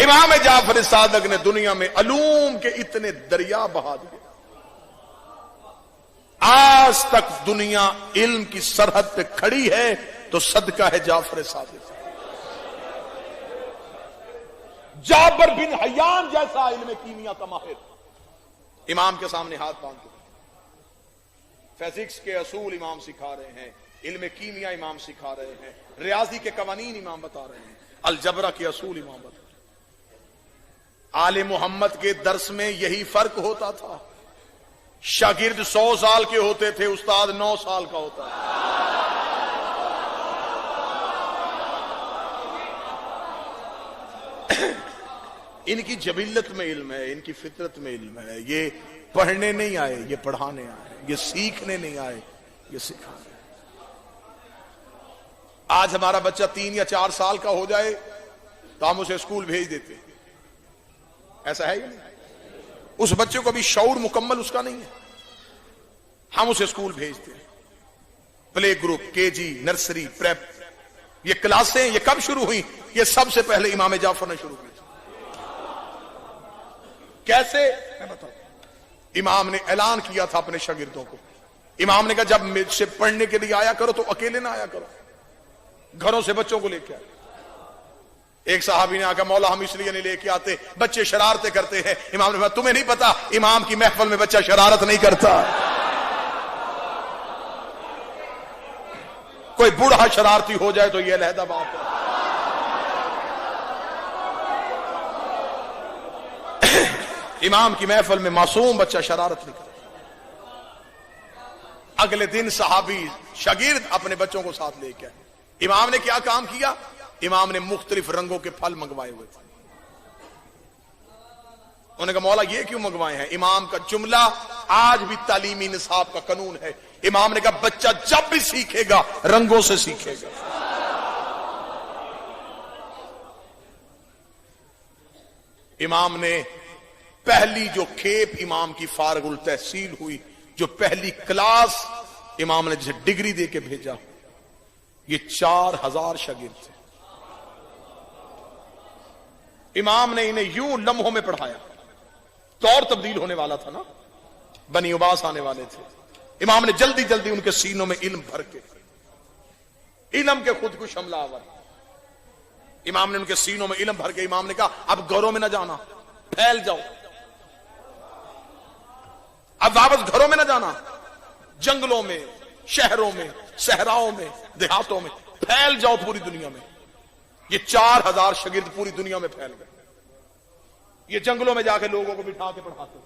इमाम जाफर सादक ने दुनिया में अलूम के इतने दरिया बहा दिए, आज तक दुनिया इल्म की सरहद पे खड़ी है तो सदका है जाफर सादिक। जाबर बिन हयान जैसा इल्म कीमिया का माहिर इमाम के सामने हाथ बांध के फिजिक्स के असूल इमाम सिखा रहे हैं, इल्म कीमिया इमाम सिखा रहे हैं, रियाजी के कवानीन इमाम बता रहे हैं, अलजबरा के असूल इमाम बता रहे हैं। आले मोहम्मद के दर्स में यही फर्क होता था, शागिर्द 100 साल के होते थे, उस्ताद 9 साल का होता है। इनकी जबिल्लत में इल्म है, इनकी फितरत में इल्म है। ये पढ़ने नहीं आए, ये पढ़ाने आए, ये सीखने नहीं आए, ये सिखाने। आज हमारा बच्चा 3 या 4 साल का हो जाए तो हम उसे स्कूल भेज देते, ऐसा है या नहीं? उस बच्चे को अभी शऊर मुकम्मल उसका नहीं है, हम उसे स्कूल भेजते हैं। Play group, KG, nursery, prep, ये क्लासें ये कब शुरू हुई? ये सबसे पहले इमाम जाफर ने शुरू की। कैसे? मैं बताऊं। इमाम ने ऐलान किया था अपने शागिर्दों को, इमाम ने कहा जब मुझसे पढ़ने के लिए आया करो तो अकेले ना आया करो, घरों से बच्चों को लेके आए। एक साहबी ने आकर मौला हम इसलिए नहीं लेके आते, बच्चे शरारतें करते हैं। इमाम ने कहा तुम्हें नहीं पता, इमाम की महफिल में बच्चा शरारत नहीं करता। कोई बूढ़ा शरारती हो जाए तो यह अलहदा बात है। इमाम की महफिल में मासूम बच्चा शरारत नहीं करता। अगले दिन सहाबी शागिर्द अपने बच्चों को साथ लेके आए। इमाम ने क्या काम किया? इमाम ने मुख्तलिफ रंगों के फल मंगवाए हुए थे। उन्होंने कहा मौला ये क्यों मंगवाए हैं? इमाम का जुमला आज भी तालीमी निसाब का कानून है। इमाम ने कहा बच्चा जब भी सीखेगा रंगों से सीखेगा। इमाम ने पहली जो खेप इमाम की फारगुल तहसील हुई, जो पहली क्लास इमाम ने जिसे डिग्री दे के भेजा, ये 4000 शागिर्द थे। इमाम ने इन्हें यूं लम्हों में पढ़ाया। दौर तब्दील होने वाला था ना, बनी उबास आने वाले थे। इमाम ने जल्दी जल्दी उनके सीनों में इल्म भर के, इल्म के खुद को शमलावर, इमाम ने उनके सीनों में इल्म भर के इमाम ने कहा अब घरों में ना जाना, फैल जाओ। अब वापस घरों में ना जाना, जंगलों में, शहरों में, सहराओं में, देहातों में फैल जाओ पूरी दुनिया में। ये 4000 शागिर्द पूरी दुनिया में फैल गए। ये जंगलों में जाकर लोगों को बिठा के पढ़ाते,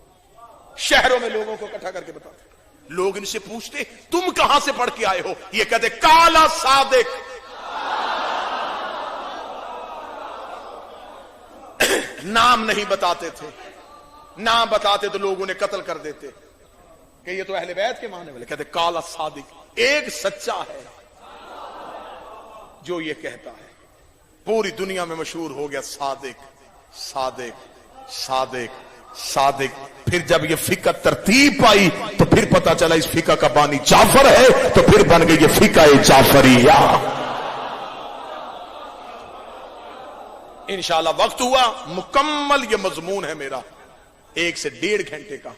शहरों में लोगों को इकट्ठा करके बताते। लोग इनसे पूछते तुम कहां से पढ़ के आए हो? ये कहते काला सादिक। नाम नहीं बताते थे, नाम बताते तो लोग उन्हें कत्ल कर देते कि ये तो अहले बैत के मानने वाले। कहते काला सादिक एक सच्चा है जो ये कहता है। पूरी दुनिया में मशहूर हो गया सादिक सादिक सादिक सादिक। फिर जब ये फिका तरतीब पाई तो फिर पता चला इस फिका का बानी जाफर है, तो फिर बन गई ये फिका जाफरिया। इंशाअल्लाह वक्त हुआ मुकम्मल ये मजमून है मेरा 1 से 1.5 घंटे का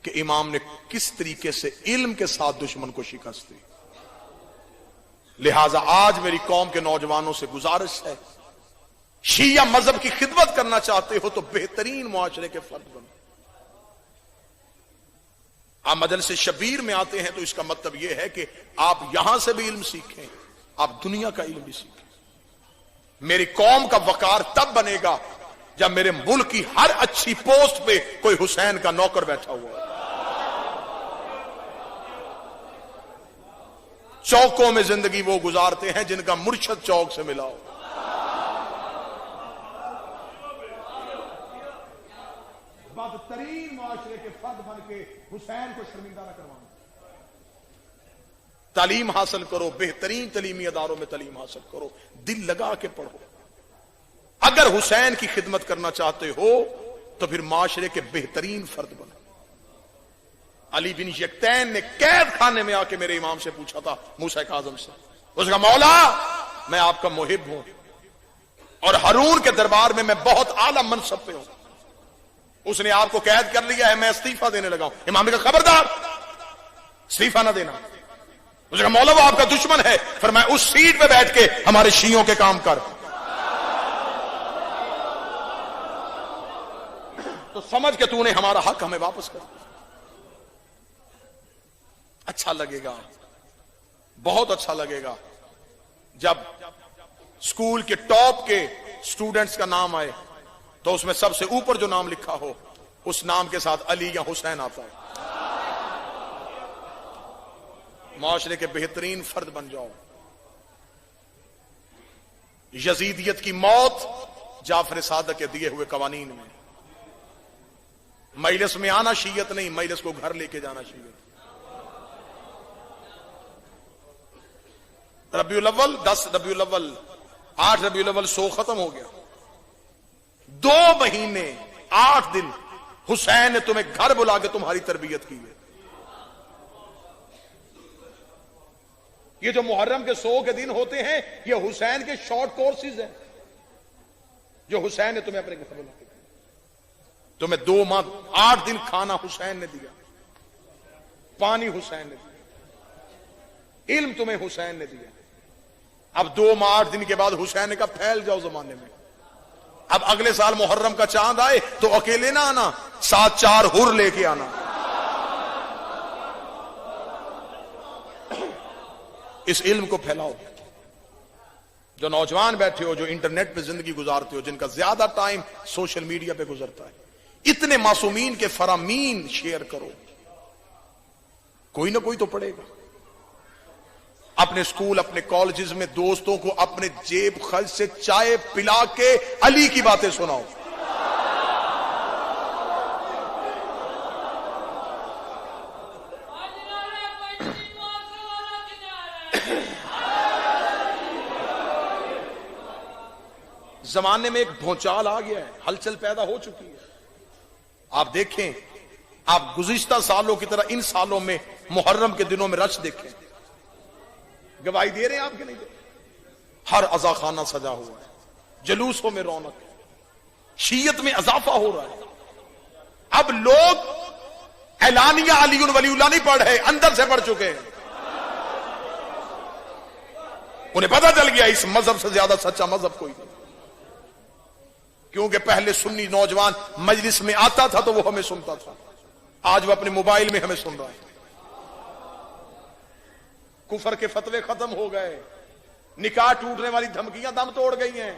कि इमाम ने किस तरीके से इल्म के साथ दुश्मन को शिकस्त दी। लिहाजा आज मेरी कौम के नौजवानों से गुजारिश है, शिया मजहब की खिदमत करना चाहते हो तो बेहतरीन मुआशरे के फर्द बनो। आप मजलिस शबीर में आते हैं तो इसका मतलब यह है कि आप यहां से भी इल्म सीखें, आप दुनिया का इल्म भी सीखें। मेरी कौम का वकार तब बनेगा जब मेरे मुल्क की हर अच्छी पोस्ट पे कोई हुसैन का नौकर बैठा हुआ है। चौकों में जिंदगी वो गुजारते हैं जिनका मुर्शद चौक से मिला हो। बदतरीन मुआशरे के फर्द बन के हुसैन को शर्मिंदा न करवाना। तालीम हासिल करो, बेहतरीन तालीमी अदारों में तालीम हासिल करो, दिल लगा के पढ़ो। अगर हुसैन की खिदमत करना चाहते हो तो फिर माशरे के बेहतरीन फर्द बनो। अली बिन यक्तैन ने कैद खाने में आके मेरे इमाम से पूछा था, मूसा काज़म से, उसका मौला मैं आपका मुहिब हूं, और हारून के दरबार में मैं बहुत आला मनसब पे हूं, उसने आपको कैद कर लिया है, मैं इस्तीफा देने लगा हूं। इमाम ने कहा खबरदार, इस्तीफा ना देना। उसने कहा मौला वो आपका दुश्मन है, फिर मैं उस सीट पे बैठ के हमारे शियों के काम कर। तो समझ के तूने हमारा हक हमें वापस कर। अच्छा लगेगा, बहुत अच्छा लगेगा जब स्कूल के टॉप के स्टूडेंट्स का नाम आए तो उसमें सबसे ऊपर जो नाम लिखा हो उस नाम के साथ अली या हुसैन आता है। माशरे के बेहतरीन फर्द बन जाओ। यजीदियत की मौत जाफर सादक के दिए हुए कवानीन में। मजलिस में आना शीयत नहीं, मजलिस को घर लेके जाना शीयत। रबीउल अव्वल 10 रबीउल अव्वल 8 रबीउल अव्वल 100 खत्म हो गया। 2 महीने 8 दिन हुसैन ने तुम्हें घर बुला के तुम्हारी तरबियत की है। ये जो मुहर्रम के 100 के दिन होते हैं ये हुसैन के शॉर्ट कोर्सेज हैं जो हुसैन ने तुम्हें अपने घर बुला के। तुम्हें 2 माह 8 दिन खाना हुसैन ने दिया, पानी हुसैन ने दिया, इल्म तुम्हें हुसैन ने दिया। अब 2 माह 8 दिन के बाद हुसैन ने कहा फैल जाओ जमाने में। अब अगले साल मुहर्रम का चांद आए तो अकेले ना आना, 7-4 हुर लेके आना। इस इल्म को फैलाओ। जो नौजवान बैठे हो, जो इंटरनेट पे जिंदगी गुजारते हो, जिनका ज्यादा टाइम सोशल मीडिया पे गुजरता है, इतने मासूमीन के फरामीन शेयर करो, कोई ना कोई तो पढ़ेगा। अपने स्कूल, अपने कॉलेजेस में दोस्तों को अपने जेब खर्च से चाय पिला के अली की बातें सुनाओ। जमाने में एक भूचाल आ गया है, हलचल पैदा हो चुकी है। आप देखें, आप गुज़िश्ता सालों की तरह इन सालों में मुहर्रम के दिनों में रश देखें। गवाही दे रहे हैं आपके नहीं दे? हर अज़ा खाना सजा हुआ है, जलूसों में रौनक है, शीयत में इजाफा हो रहा है। अब लोग ऐलानिया अलीउल वलीउल्लाह नहीं पढ़ रहे, अंदर से पढ़ चुके हैं। उन्हें पता चल गया इस मजहब से ज्यादा सच्चा मजहब कोई नहीं। क्योंकि पहले सुन्नी नौजवान मजलिस में आता था तो वो हमें सुनता था, आज वो अपने मोबाइल में हमें सुन रहा है। कुफर के फतवे खत्म हो गए, निकाह टूटने वाली धमकियां दम तोड़ गई हैं।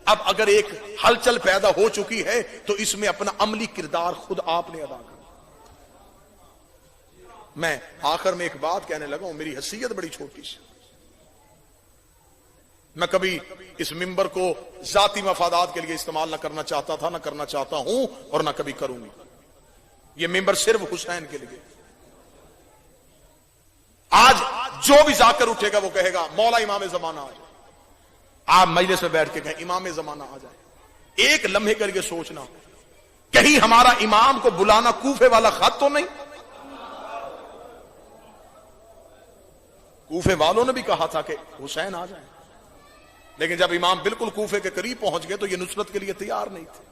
अब अगर एक हलचल पैदा हो चुकी है तो इसमें अपना अमली किरदार खुद आपने अदा करना। मैं आखिर में एक बात कहने लगा हूं, मेरी हैसियत बड़ी छोटी सी। मैं कभी इस मिंबर को जाती मफादात के लिए इस्तेमाल ना करना चाहता था, ना करना चाहता हूं और ना कभी करूंगी। यह मिंबर सिर्फ हुसैन के लिए। आज जो भी जाकर उठेगा वो कहेगा मौला इमाम जमाना आ जाए। आप मजलिस में बैठ के कहें इमाम जमाना आ जाए। एक लम्हे करके सोचना, कहीं हमारा इमाम को बुलाना कूफे वाला खत तो नहीं? कूफे वालों ने भी कहा था कि हुसैन आ जाए, लेकिन जब इमाम बिल्कुल कूफे के करीब पहुंच गए तो ये नुसरत के लिए तैयार नहीं थे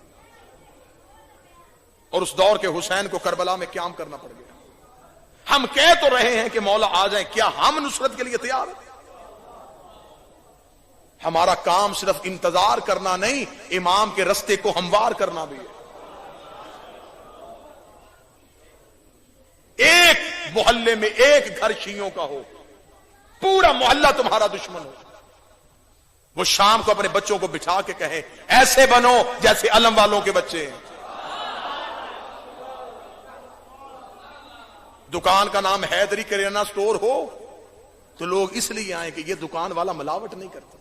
और उस दौर के हुसैन को करबला में क्याम करना पड़ गया। हम कह तो रहे हैं कि मौला आ जाए, क्या हम नुसरत के लिए तैयार हैं? हमारा काम सिर्फ इंतजार करना नहीं, इमाम के रास्ते को हमवार करना भी है। एक मोहल्ले में एक घर शियों का हो, पूरा मोहल्ला तुम्हारा दुश्मन हो, वो शाम को अपने बच्चों को बिठा के कहे ऐसे बनो जैसे अलम वालों के बच्चे हैं। दुकान का नाम हैदरी किराना स्टोर हो तो लोग इसलिए आए कि ये दुकान वाला मिलावट नहीं करता।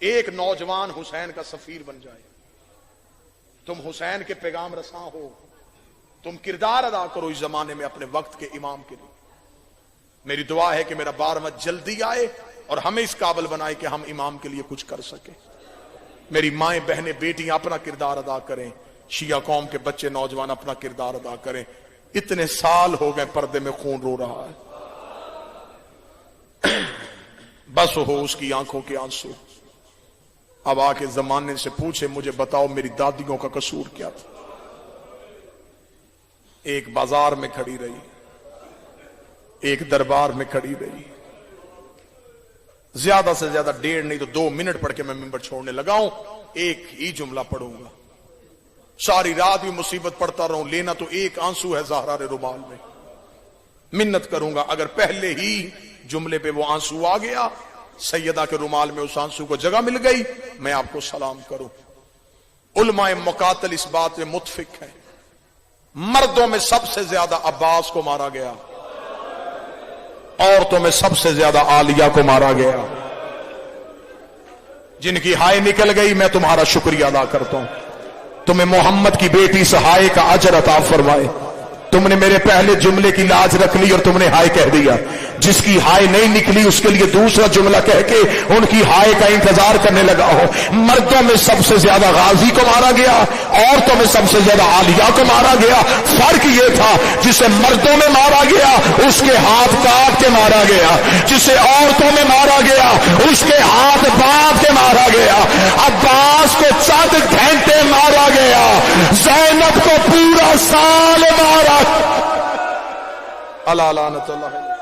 एक नौजवान हुसैन का सफीर बन जाए, तुम हुसैन के पैगाम रसा हो, तुम किरदार अदा करो इस जमाने में अपने वक्त के इमाम के लिए। मेरी दुआ है कि मेरा 12वां जल्दी आए और हमें इस काबिल बनाए कि हम इमाम के लिए कुछ कर सके। मेरी माएं, बहनें, बेटियां अपना किरदार अदा करें, शिया कौम के बच्चे, नौजवान अपना किरदार अदा करें। इतने साल हो गए पर्दे में खून रो रहा है। बस हो उसकी आंखों के आंसू। अब आके जमाने से पूछे, मुझे बताओ मेरी दादियों का कसूर क्या था। एक बाजार में खड़ी रही, एक दरबार में खड़ी रही, ज्यादा से ज्यादा 1.5 नहीं तो 2 मिनट पढ़ के मैं मिंबर छोड़ने लगा हूं। एक ही जुमला पढ़ूंगा, सारी रात भी मुसीबत पढ़ता रहूं, लेना तो एक आंसू है ज़हरा रे रुमाल में। मिन्नत करूंगा अगर पहले ही जुमले पे वो आंसू आ गया, सैयदा के रुमाल में उस आंसू को जगह मिल गई, मैं आपको सलाम करूं। उलमाए मुकातल इस बात में मुत्फिक है, मर्दों में सबसे ज्यादा अब्बास को मारा गया, औरतों में सबसे ज्यादा आलिया को मारा गया। जिनकी हाय निकल गई, मैं तुम्हारा शुक्रिया अदा करता हूं। तुम्हें मोहम्मद की बेटी से हाय का अजर अता फरमाए। तुमने मेरे पहले जुमले की लाज रख ली और तुमने हाय कह दिया। जिसकी हाय नहीं निकली उसके लिए दूसरा जुमला कह के उनकी हाय का इंतजार करने लगा हो। मर्दों में सबसे ज्यादा गाजी को मारा गया, औरतों में सबसे ज्यादा आलिया को मारा गया। फर्क यह था, जिसे मर्दों में मारा गया उसके हाथ काट के मारा गया, जिसे औरतों में मारा गया उसके हाथ बांध के मारा गया। अब्बास को चंद घंटे मारा गया, ज़ैनब को पूरा साल मारा। अल्लाह लानतुल्लाह।